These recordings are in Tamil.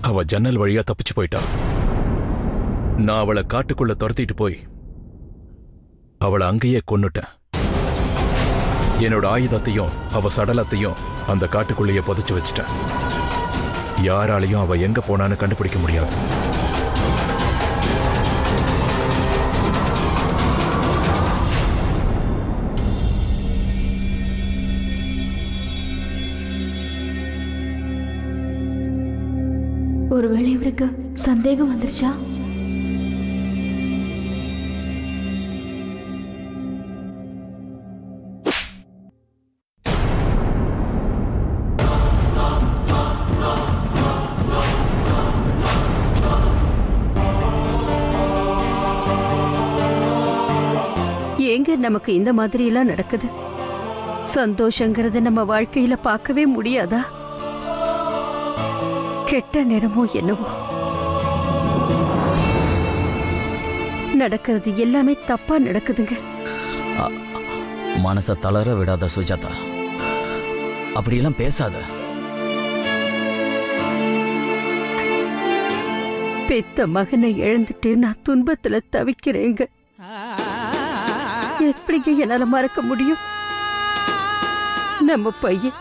அவ ஜன்னல் வழியா தப்பிச்சு போயிட்டா. நான் அவளை காட்டுக்குள்ள துரத்திட்டு போய் அவளை அங்கேயே கொன்னுட்டேன். என்னோட ஆயுதத்தையும் அவ சடலத்தையும் அந்த காட்டுக்குள்ளேயே புதைச்சு வச்சிட்டேன். யாராலையும் அவ எங்க போனான்னு கண்டுபிடிக்க முடியாது. ஒருவேளை இவருக்கு சந்தேகம் வந்துருச்சா? ஏங்க நமக்கு இந்த மாதிரி எல்லாம் நடக்குது? சந்தோஷங்கிறத நம்ம வாழ்க்கையில பார்க்கவே முடியாதா? கெட்ட நேரமோ என்னவோ, நடக்கிறது எல்லாமே தப்பா நடக்குதுங்க. மனசை தளர விடாத சுஜாதா, அப்படியெல்லாம் பேசாத. பெத்த மகனை இழந்துட்டு நான் துன்பத்துல தவிக்கிறேங்க. எப்படிங்க என்னால மறக்க முடியும்? நம்ம பையன்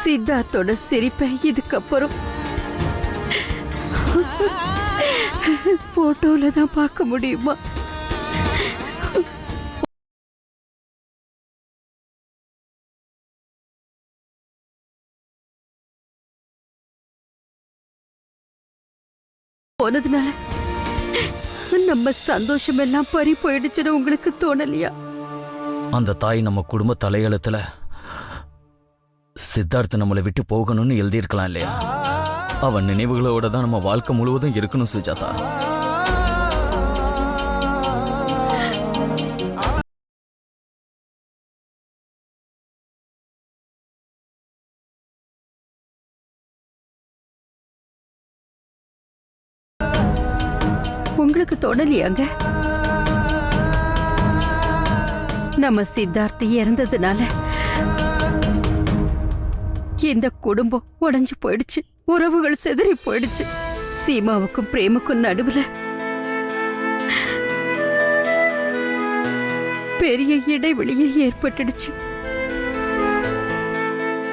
சித்தார்த்தோட சிரிப்பை இதுக்கப்புறம் போட்டோல தான் பார்க்க முடியுமா? போனதுனால நம்ம சந்தோஷம் எல்லாம் பறி போயிடுச்சுன்னு உங்களுக்கு தோணலையா? அந்த தாய் நம்ம குடும்ப தலையெழுத்துல சித்தார்த்த நம்மளை விட்டு போகணும்னு எழுதியிருக்கலாம் இல்லையா? அவன் நினைவுகளோட தான் நம்ம வாழ்க்கை முழுவதும் இருக்கணும் சுஜாதா. உங்களுக்கு தோணலையாங்க? நம்ம சித்தார்த்தி இறந்ததுனால இந்த குடும்பம் உடைஞ்சு போயிடுச்சு, உறவுகள் சிதறி போயிடுச்சு. சீமாவுக்கும் பிரேமுக்கும் நடுவுல பெரிய இடைவெளியே ஏற்பட்டுடுச்சு.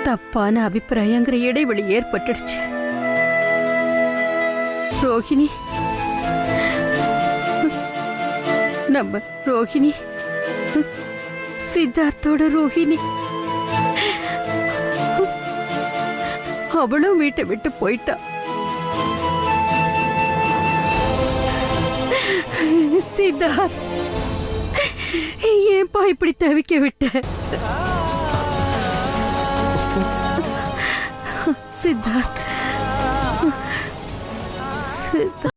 தப்பான அபிப்பிராயங்கிற இடைவெளி ஏற்பட்டுடுச்சு. ரோஹிணி, நம்ம ரோஹிணி, சித்தார்த்தோட ரோஹிணி, அவளும் வீட்டை விட்டு போயிட்டா. சித்தார்த், ஏன்பா இப்படி தவிக்க விட்ட? சித்தார்த், சித்தார்த்,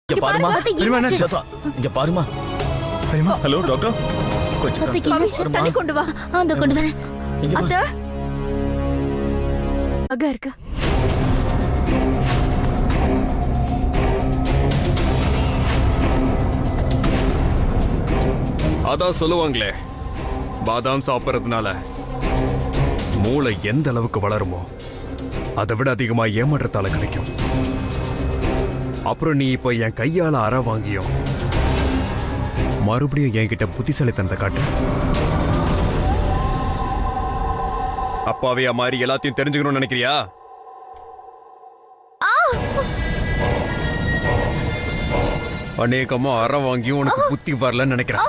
இங்க பாருமா, சுஜாதா, இங்க பாருமா. ஹலோ டாக்டர், தண்ணி கொண்டு வா. அந்த கொண்டு வரேன். அத்தை அங்க இருக்க. அதான் சொல்லுவாங்களே, பாதாம் சாப்பிட்றதுனால மூளை எந்த அளவுக்கு வளருமோ அதை விட அதிகமா ஏமாற்றத்தால கிடைக்கும். அப்புறம் நீ இப்ப என் கையால அற வாங்கியும் மறுபடியும் என்கிட்ட புத்திசாலித்தனத்தை காட்டு. அப்பாவையா மாதிரி எல்லாத்தையும் தெரிஞ்சுக்கணும்னு நினைக்கிறியா? அநேகமா அற வாங்கியும் உனக்கு புத்தி வரலன்னு நினைக்கிறேன்.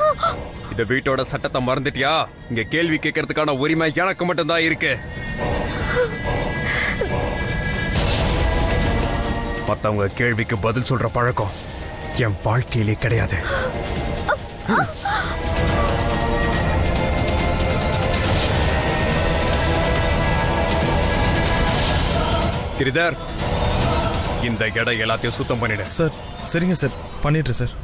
இந்த வீட்டோட சட்டத்தை மறந்துட்டியா? இங்க கேள்வி கேட்கறதுக்கான உரிமை எனக்கு மட்டும்தான் இருக்கு. மத்தவங்க கேள்விக்கு பதில் சொல்ற பழக்கம் என் வாழ்க்கையிலே கிடையாது. கிரிதர், இந்த இடம் எல்லாத்தையும் சுத்தம் பண்ணிடு. சார் சரிங்க சார், பண்ணிட்டு சார்.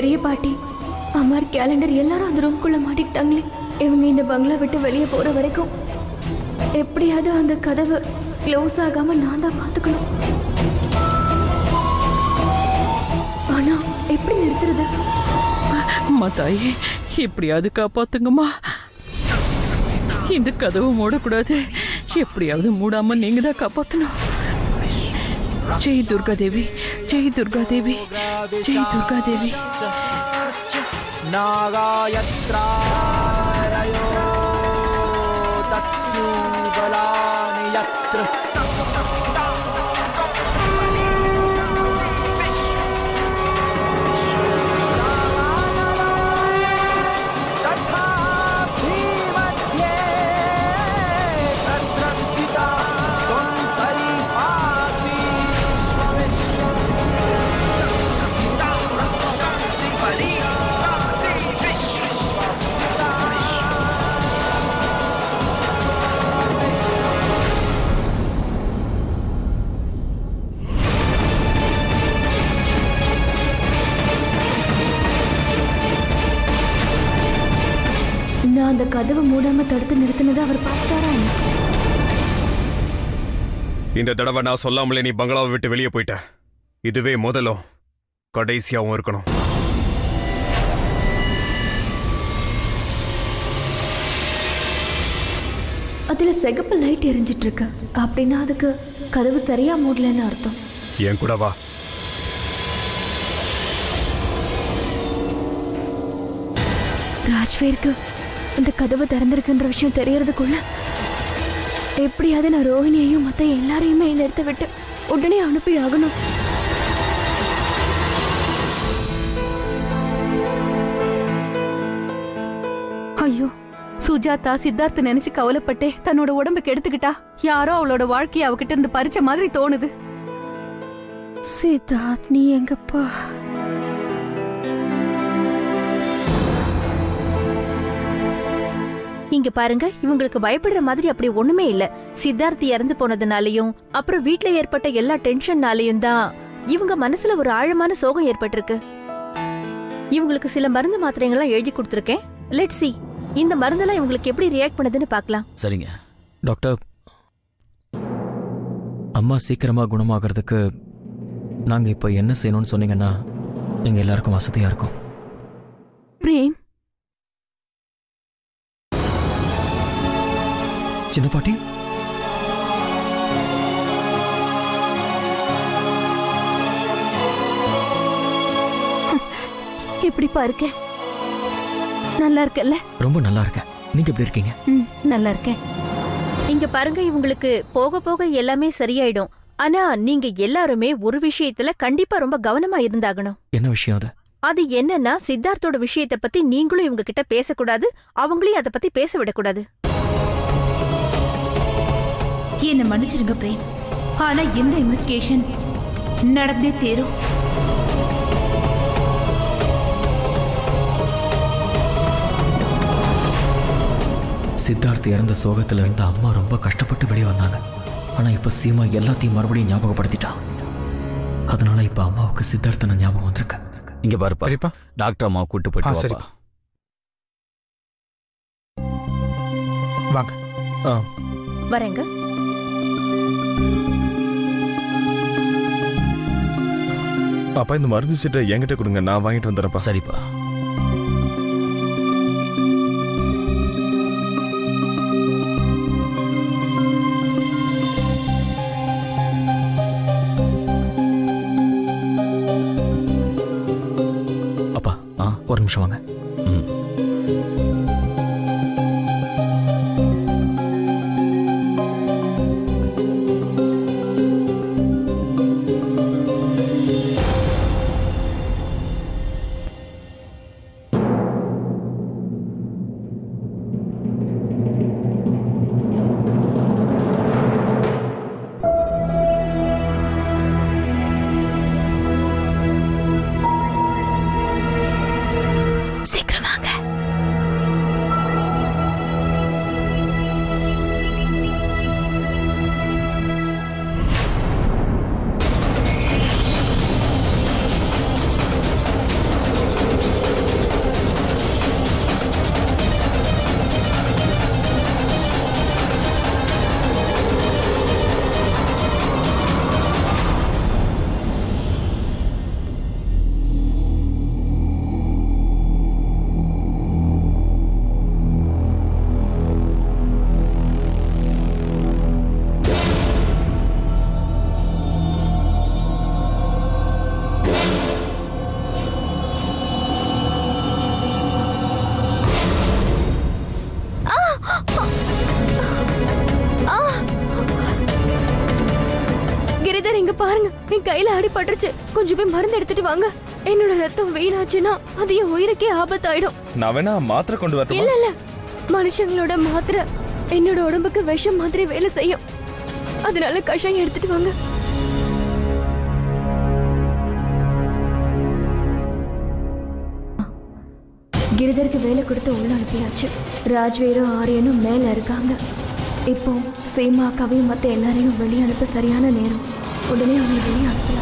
பெரிய பாட்டி, அம்மார், கேலண்டர் எல்லாரும் அந்த ரூம்குள்ள மாட்டிக்கிட்டாங்களே. இவங்க இந்த பங்களா விட்டு வெளியே போற வரைக்கும் எப்படியாவது அந்த கதவு க்ளோஸ் ஆகாம நான் தான் பாத்துக்கணும். ஆனா எப்படி நிறுத்துறது? அம்மா தாயே, எப்படியாவது காப்பாத்துங்கம்மா. இந்த கதவு மூடக்கூடாது. எப்படியாவது மூடாம நீங்க தான் காப்பாத்தணும். ஜெய் துர்கா தேவி, ஜெய் துர்கா தேவி, ஜெய் துர்கா தேவி. நான் அந்த கதவை மூடாம தடுத்து நிறுத்தினதை அவர் பார்த்தாரா? இந்த தடவை நான் சொல்லாமலே நீ பங்களாவை விட்டு வெளியே போயிட்ட. இதுவே முதலும் கடைசியாவும் இருக்கணும். அதுல சிகப்பு லைட் எரிஞ்சிட்டு இருக்கு. அப்படின்னா அதுக்கு கதவு சரியா மூடலன்னு அர்த்தம். என் கூட வா. ராஜ்வீருக்கு இந்த கதவு திறந்திருக்குன்ற விஷயம் தெரியறதுக்குள்ள எப்படியாவது நான் ரோஹிணியையும் மற்ற எல்லாரையுமே நிறுத்த விட்டு உடனே அனுப்பி ஆகணும். ஐயோ, சுஜாதா சித்தார்த்த நினைச்சு கவலைப்பட்டே தன்னோட உடம்புக்கு எடுத்துக்கிட்டா. யாரோ அவளோட வாழ்க்கைய அவகிட்ட இருந்து பறிச்ச மாதிரி தோணுது. சித்தார்த், நீ எங்கப்பா? இங்க பாருங்க, இவங்களுக்கு பயப்படுற மாதிரி அப்படி ஒண்ணுமே இல்ல. சித்தார்த்தி இறந்து போனதுனாலயும் அப்புறம் வீட்ல ஏற்பட்ட எல்லா டென்ஷன்னாலயும் தான் இவங்க மனசுல ஒரு ஆழமான சோகம் ஏற்பட்டிருக்கு. இவங்களுக்கு சில மருந்து மாத்திரைகள்லாம் எழுதி கொடுத்துருக்கேன். லெட்ஸ் see இந்த மருந்தெல்லாம் இவங்களுக்கு எப்படி ரியாக்ட் பண்ணுதுன்னு பார்க்கலாம். சரிங்க டாக்டர், அம்மா சீக்கிரமா குணமாகறதுக்கு நாங்க இப்போ என்ன செய்யணும்னு சொன்னீங்கன்னா எங்க எல்லாருக்கும் வசதியா இருக்கும். பிரேம், சின்ன பாட்டி, எப்படிப்பா இருக்க? நல்லா இருக்கல்ல? ரொம்ப நல்லா இருக்கேன். நீங்க எப்படி இருக்கீங்க? நல்லா இருக்கேன். இங்க பாருங்க, இவங்களுக்கு போக போக எல்லாமே சரியாயிடும். ஆனா நீங்க எல்லாருமே ஒரு விஷயத்துல கண்டிப்பா ரொம்ப கவனமா இருந்தாகணும். என்ன விஷயம் அது? அது என்னன்னா, சித்தார்த்தோட விஷயத்தை பத்தி நீங்களும் இவங்க கிட்ட பேசக்கூடாது, அவங்களையும் அதை பத்தி பேச விடக்கூடாது. என்ன மன்னிச்சிருங்க பிரேம், ஆனா இந்த இன்வெஸ்டிகேஷன் நடந்தே தீரும். சித்தார்த் இறந்த சோகத்துல இருந்து அம்மா ரொம்ப கஷ்டப்பட்டு வெளியே வந்தாங்க. ஆனா இப்ப சீமா எல்லாத்தையும் மறுபடியும் ஞாபகப்படுத்திட்டான். அதனால இப்ப அம்மாவுக்கு சித்தார்த்தன ஞாபகம் வந்திருக்கு. இங்க பாருப்பா, டாக்டர் அம்மா கூட்டு போயிட்டு வாப்பா. வாங்க. வரேங்க. அப்பா, இந்த மருந்து சீட்டை என்கிட்ட கொடுங்க, நான் வாங்கிட்டு வந்துடுறேன்ப்பா. சரிப்பா. அப்பா, ஒரு நிமிஷம் வாங்க. என் கையில அடிபட்டுருச்சு. கொஞ்சம் போய் மருந்து எடுத்துட்டு வாங்க. என்னோட ரத்தம் வீணாச்சுன்னா அது என் உயிருக்கே ஆபத்தாயிடும். நான் வேணா மாத்திரை கொண்டு வரட்டுமா? இல்ல இல்ல, மனுஷங்களோட மாத்திரை என்னோட உடம்புக்கு விஷம் மாதிரி வேலை செய்யும். அதனால கஷாயம் எடுத்துட்டு வாங்க. கிரிதருக்கு வேலை கொடுத்து உள்ள அனுப்பியாச்சு. ராஜ்வீரும் ஆரியனும் மேல இருக்காங்க. இப்போ சீமா கவியும் மத்த எல்லாரையும் வெளியே அனுப்ப சரியான நேரம். உடனே அவங்க வெளியே அனுப்பலாம்.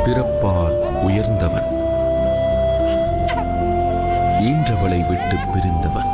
பிறப்பால் உயர்ந்தவன், ஈன்றவளை விட்டு பிரிந்தவன்,